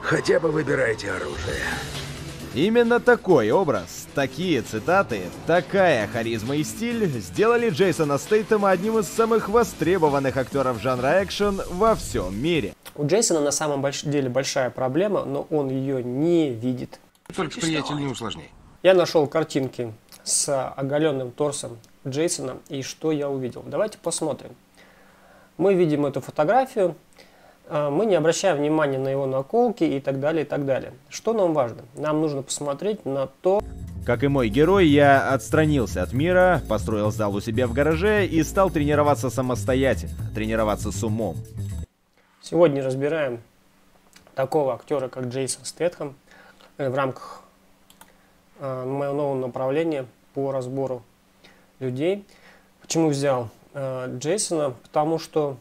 Хотя бы выбирайте оружие. Именно такой образ, такие цитаты, такая харизма и стиль сделали Джейсона Стейтема одним из самых востребованных актеров жанра экшен во всем мире. У Джейсона на самом деле большая проблема, но он ее не видит. Только, приятель, не усложняй. Я нашел картинки с оголенным торсом Джейсона, и что я увидел. Давайте посмотрим. Мы видим эту фотографию, мы не обращаем внимания на его наколки и так далее, и так далее. Что нам важно? Нам нужно посмотреть на то... Как и мой герой, я отстранился от мира, построил зал у себя в гараже и стал тренироваться самостоятельно, тренироваться с умом. Сегодня разбираем такого актера, как Джейсон Стэтхэм, в рамках моего нового направления по разбору людей. Почему взял Джейсона? Потому что,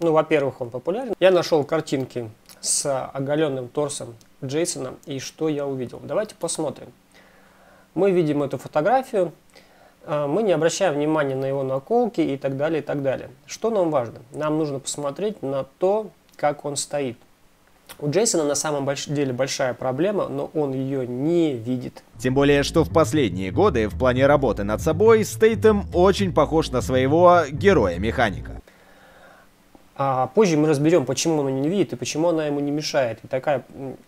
ну, во-первых, он популярен. Я нашел картинки с оголенным торсом Джейсона, и что я увидел. Давайте посмотрим. Мы видим эту фотографию, мы не обращаем внимания на его наколки и так далее, и так далее. Что нам важно? Нам нужно посмотреть на то, как он стоит. У Джейсона на самом деле большая проблема, но он ее не видит. Тем более, что в последние годы в плане работы над собой Стейтем очень похож на своего героя-механика. А позже мы разберем, почему он ее не видит и почему она ему не мешает.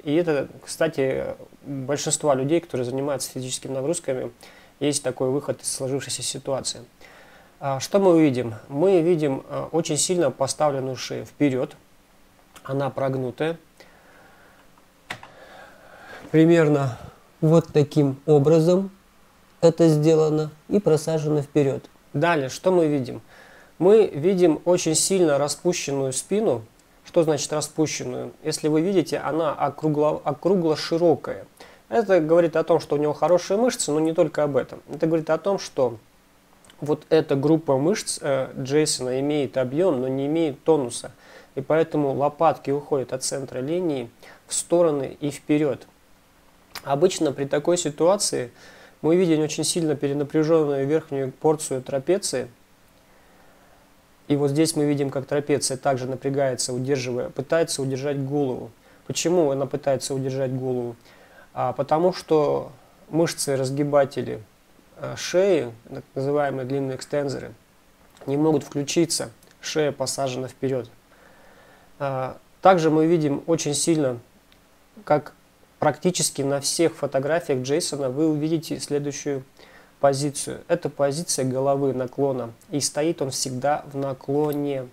И это, кстати, большинство людей, которые занимаются физическими нагрузками, есть такой выход из сложившейся ситуации. Что мы увидим? Мы видим очень сильно поставленную шею вперед. Она прогнутая. Примерно вот таким образом это сделано и просажено вперед. Далее, что мы видим? Мы видим очень сильно распущенную спину. Что значит распущенную? Если вы видите, она округло-широкая. Это говорит о том, что у него хорошие мышцы, но не только об этом. Это говорит о том, что вот эта группа мышц Джейсона имеет объем, но не имеет тонуса. И поэтому лопатки уходят от центра линии в стороны и вперед. Обычно при такой ситуации мы видим очень сильно перенапряженную верхнюю порцию трапеции. И вот здесь мы видим, как трапеция также напрягается, пытается удержать голову. Почему она пытается удержать голову? Потому что мышцы-разгибатели шеи, так называемые длинные экстензоры, не могут включиться, шея посажена вперед. Также мы видим очень сильно, как практически на всех фотографиях Джейсона вы увидите следующую позицию. Это позиция головы наклона. И стоит он всегда в наклоне.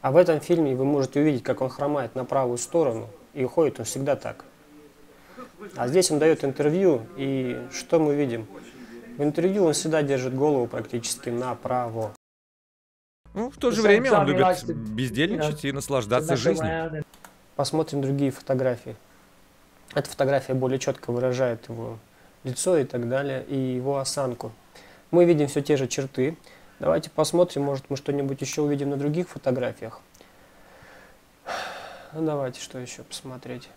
А в этом фильме вы можете увидеть, как он хромает на правую сторону. И уходит он всегда так. А здесь он дает интервью. И что мы видим? В интервью он всегда держит голову практически направо. Ну, в то же время он любит бездельничать и наслаждаться жизнью. Посмотрим другие фотографии. Эта фотография более четко выражает его лицо и так далее, и его осанку. Мы видим все те же черты. Давайте посмотрим, может мы что-нибудь еще увидим на других фотографиях. Ну, давайте что еще посмотреть.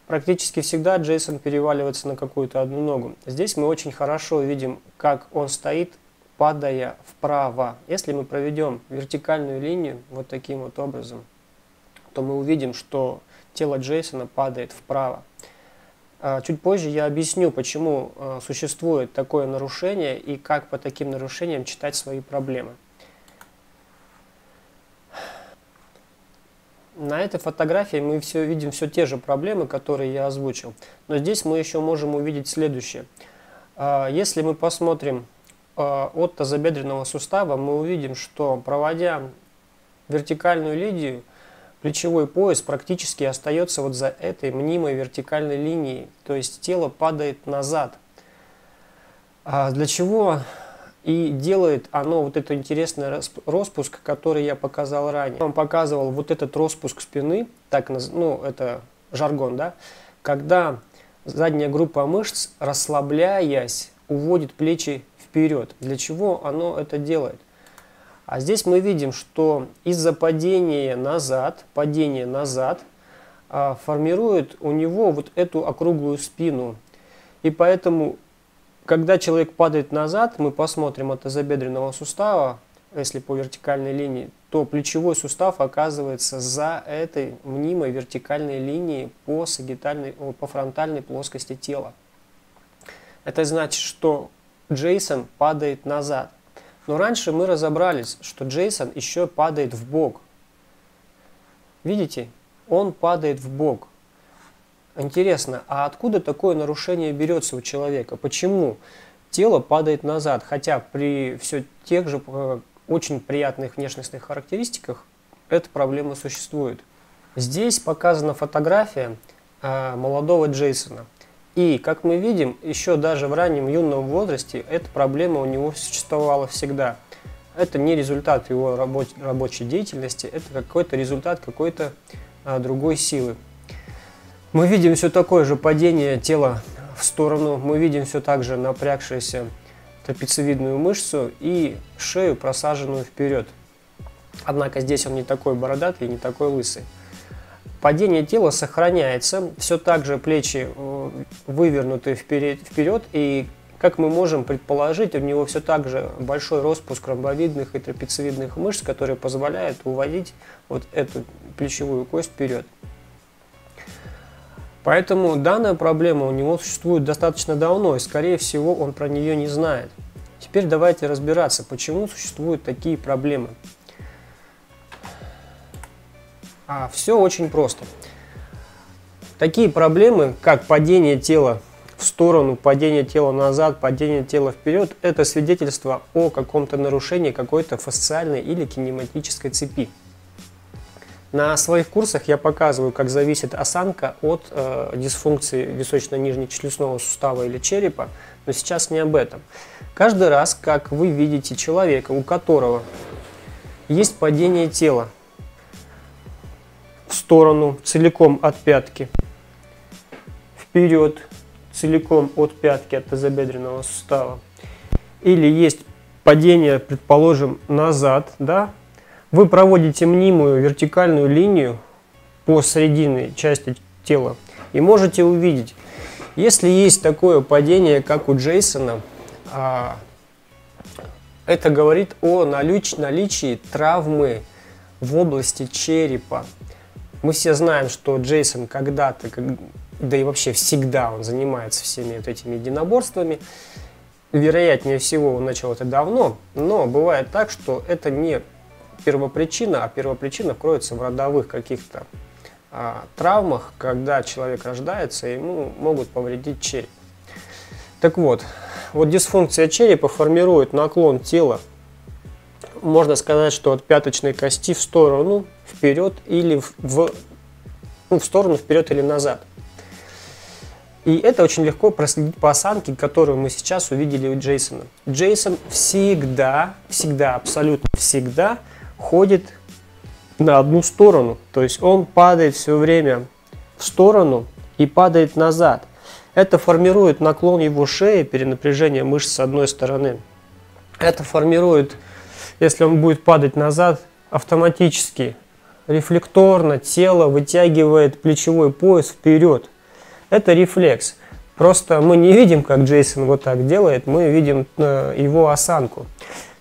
Практически всегда Джейсон переваливается на какую-то одну ногу. Здесь мы очень хорошо видим, как он стоит, падая вправо. Если мы проведем вертикальную линию вот таким вот образом, то мы увидим, что тело Джейсона падает вправо. Чуть позже я объясню, почему существует такое нарушение и как по таким нарушениям читать свои проблемы. На этой фотографии мы видим все те же проблемы, которые я озвучил. Но здесь мы еще можем увидеть следующее. Если мы посмотрим от тазобедренного сустава, мы увидим, что проводя вертикальную линию, плечевой пояс практически остается вот за этой мнимой вертикальной линией, то есть тело падает назад. Для чего и делает оно вот этот интересный распуск, который я показал ранее. Я вам показывал вот этот распуск спины, так, ну это жаргон, да, когда задняя группа мышц, расслабляясь, уводит плечи вперед. Для чего оно это делает? А здесь мы видим, что из-за падения назад формирует у него вот эту округлую спину. И поэтому, когда человек падает назад, мы посмотрим от тазобедренного сустава, если по вертикальной линии, то плечевой сустав оказывается за этой мнимой вертикальной линией по фронтальной плоскости тела. Это значит, что Джейсон падает назад. Но раньше мы разобрались, что Джейсон еще падает в бок. Видите? Он падает в бок. Интересно, а откуда такое нарушение берется у человека? Почему тело падает назад, хотя при все тех же очень приятных внешностных характеристиках эта проблема существует? Здесь показана фотография молодого Джейсона. И, как мы видим, еще даже в раннем юном возрасте эта проблема у него существовала всегда. Это не результат его рабочей деятельности, это какой-то результат какой-то другой силы. Мы видим все такое же падение тела в сторону, мы видим все так же напрягшуюся трапециевидную мышцу и шею, просаженную вперед. Однако здесь он не такой бородатый и не такой лысый. Падение тела сохраняется, все так же плечи вывернуты вперед, и, как мы можем предположить, у него все так же большой распуск ромбовидных и трапециевидных мышц, которые позволяют уводить вот эту плечевую кость вперед. Поэтому данная проблема у него существует достаточно давно, и, скорее всего, он про нее не знает. Теперь давайте разбираться, почему существуют такие проблемы. Все очень просто. Такие проблемы, как падение тела в сторону, падение тела назад, падение тела вперед, это свидетельство о каком-то нарушении какой-то фасциальной или кинематической цепи. На своих курсах я показываю, как зависит осанка от дисфункции височно-нижнечелюстного сустава или черепа, но сейчас не об этом. Каждый раз, как вы видите человека, у которого есть падение тела в сторону целиком от пятки, вперед целиком от пятки, от тазобедренного сустава, или есть падение, предположим, назад, да, вы проводите мнимую вертикальную линию по срединной части тела и можете увидеть, если есть такое падение, как у Джейсона, это говорит о наличии травмы в области черепа. Мы все знаем, что Джейсон когда-то, да и вообще всегда он занимается всеми вот этими единоборствами. Вероятнее всего, он начал это давно, но бывает так, что это не первопричина, а первопричина кроется в родовых каких-то травмах, когда человек рождается, и ему могут повредить череп. Так вот, дисфункция черепа формирует наклон тела, можно сказать, что от пяточной кости в сторону, вперед или в сторону, вперед или назад. И это очень легко проследить по осанке, которую мы сейчас увидели у Джейсона. Джейсон всегда, абсолютно всегда ходит на одну сторону. То есть он падает все время в сторону и падает назад. Это формирует наклон его шеи, перенапряжение мышц с одной стороны. Это формирует, если он будет падать назад, автоматически, рефлекторно тело вытягивает плечевой пояс вперед. Это рефлекс. Просто мы не видим, как Джейсон вот так делает, мы видим его осанку.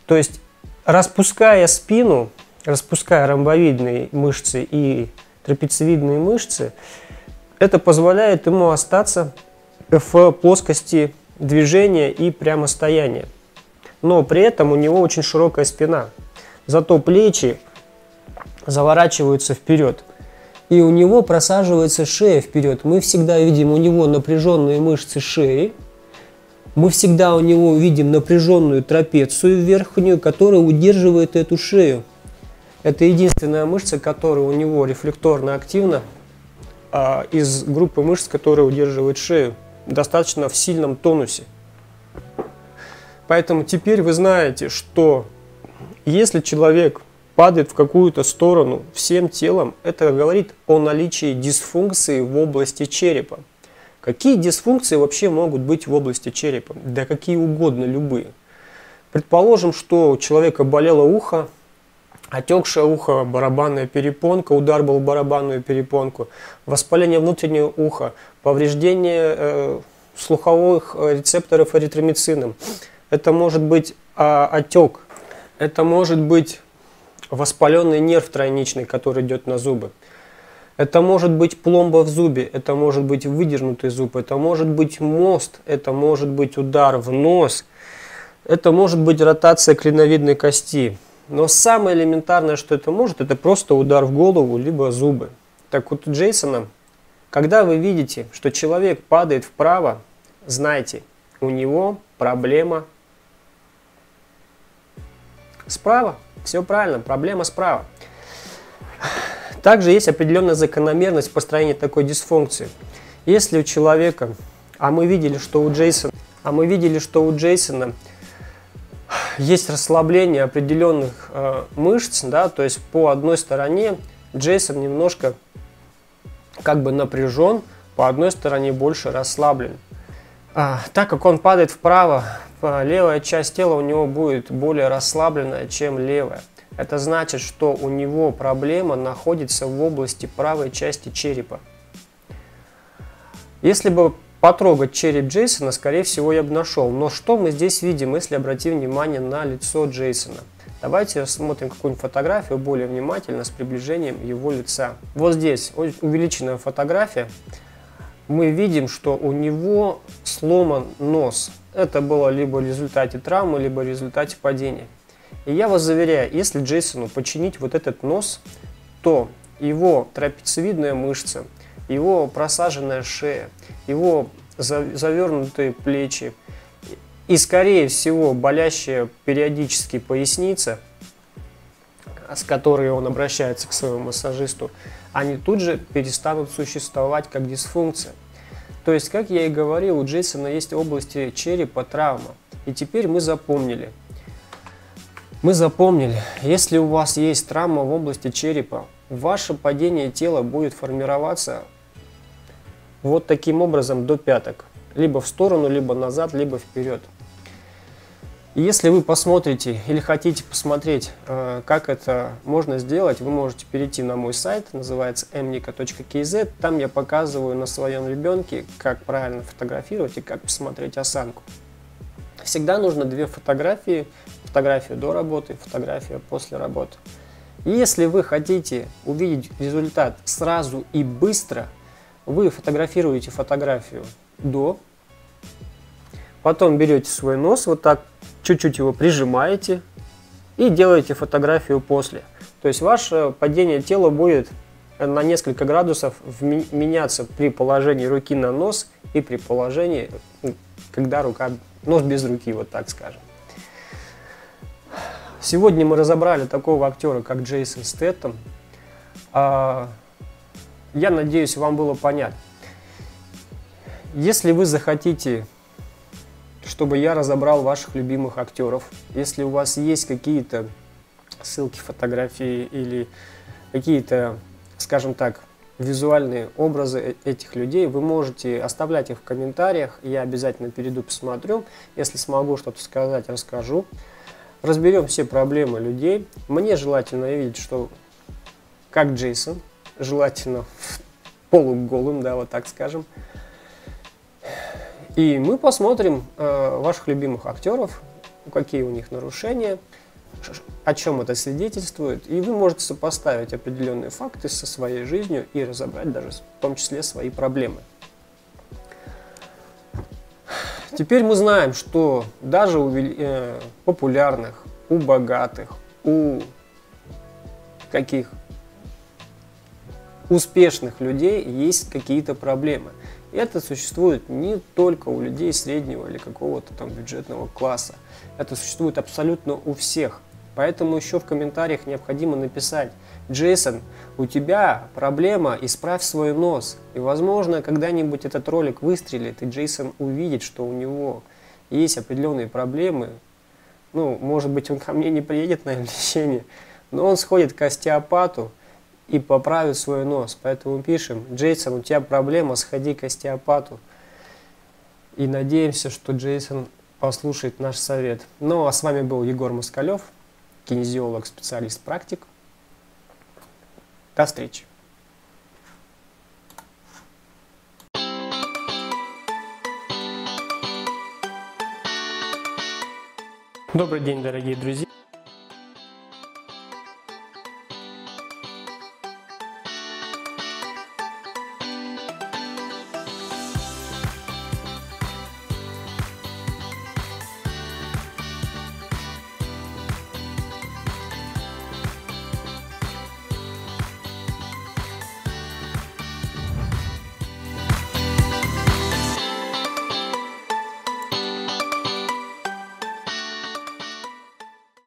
То есть, распуская спину, распуская ромбовидные мышцы и трапециевидные мышцы, это позволяет ему остаться в плоскости движения и прямостояния. Но при этом у него очень широкая спина. Зато плечи заворачиваются вперед. И у него просаживается шея вперед. Мы всегда видим у него напряженные мышцы шеи. Мы всегда у него видим напряженную трапецию верхнюю, которая удерживает эту шею. Это единственная мышца, которая у него рефлекторно активна из группы мышц, которая удерживает шею. Достаточно в сильном тонусе. Поэтому теперь вы знаете, что если человек падает в какую-то сторону всем телом, это говорит о наличии дисфункции в области черепа. Какие дисфункции вообще могут быть в области черепа? Да какие угодно, любые. Предположим, что у человека болело ухо, отекшее ухо, барабанная перепонка, удар был в барабанную перепонку, воспаление внутреннего уха, повреждение слуховых рецепторов эритромицином. Это может быть отек, Это может быть воспаленный нерв тройничный, который идет на зубы. Это может быть пломба в зубе, это может быть выдернутый зуб, это может быть мост, это может быть удар в нос, это может быть ротация клиновидной кости. Но самое элементарное, что это может, это просто удар в голову, либо зубы. Так вот у Джейсона, когда вы видите, что человек падает вправо, знайте, у него проблема справа. Все правильно, проблема справа. Также есть определенная закономерность построения такой дисфункции. Если у человека, а мы видели, что у Джейсона есть расслабление определенных мышц, да, то есть по одной стороне Джейсон немножко как бы напряжен, по одной стороне больше расслаблен. Так как он падает вправо, левая часть тела у него будет более расслабленная, чем левая. Это значит, что у него проблема находится в области правой части черепа. Если бы потрогать череп Джейсона, скорее всего, я бы нашел. Но что мы здесь видим, если обратим внимание на лицо Джейсона? Давайте рассмотрим какую-нибудь фотографию более внимательно с приближением его лица. Вот здесь увеличенная фотография. Мы видим, что у него сломан нос. Это было либо в результате травмы, либо в результате падения. И я вас заверяю, если Джейсону починить вот этот нос, то его трапециевидная мышца, его просаженная шея, его завернутые плечи и, скорее всего, болящая периодически поясница, с которой он обращается к своему массажисту, они тут же перестанут существовать как дисфункция. То есть, как я и говорил, у Джейсона есть в области черепа травма. И теперь мы запомнили, если у вас есть травма в области черепа, ваше падение тела будет формироваться вот таким образом до пяток. Либо в сторону, либо назад, либо вперед. И если вы посмотрите или хотите посмотреть, как это можно сделать, вы можете перейти на мой сайт, называется mnika.kz. Там я показываю на своем ребенке, как правильно фотографировать и как посмотреть осанку. Всегда нужно две фотографии. Фотографию до работы, фотографию после работы. И если вы хотите увидеть результат сразу и быстро, вы фотографируете фотографию до, потом берете свой нос, вот так чуть-чуть его прижимаете и делаете фотографию после. То есть ваше падение тела будет на несколько градусов меняться при положении руки на нос и при положении, когда нос без руки, вот так скажем. Сегодня мы разобрали такого актера, как Джейсон Стэттем. Я надеюсь, вам было понятно. Если вы захотите, чтобы я разобрал ваших любимых актеров, если у вас есть какие-то ссылки, фотографии или какие-то, скажем так, визуальные образы этих людей, вы можете оставлять их в комментариях. Я обязательно перейду, посмотрю. Если смогу что-то сказать, расскажу. Разберем все проблемы людей. Мне желательно видеть, что как Джейсон, желательно полуголым, да, вот так скажем. И мы посмотрим ваших любимых актеров, какие у них нарушения, о чем это свидетельствует. И вы можете сопоставить определенные факты со своей жизнью и разобрать даже в том числе свои проблемы. Теперь мы знаем, что даже у популярных, у богатых, у каких успешных людей есть какие-то проблемы. И это существует не только у людей среднего или какого-то там бюджетного класса. Это существует абсолютно у всех. Поэтому еще в комментариях необходимо написать: Джейсон, у тебя проблема, исправь свой нос. И возможно, когда-нибудь этот ролик выстрелит, и Джейсон увидит, что у него есть определенные проблемы. Ну, может быть, он ко мне не приедет на лечение, но он сходит к остеопату и поправит свой нос. Поэтому пишем: Джейсон, у тебя проблема, сходи к остеопату. И надеемся, что Джейсон послушает наш совет. Ну, а с вами был Егор Москалев, кинезиолог, специалист, практик. До встречи. Добрый день, дорогие друзья.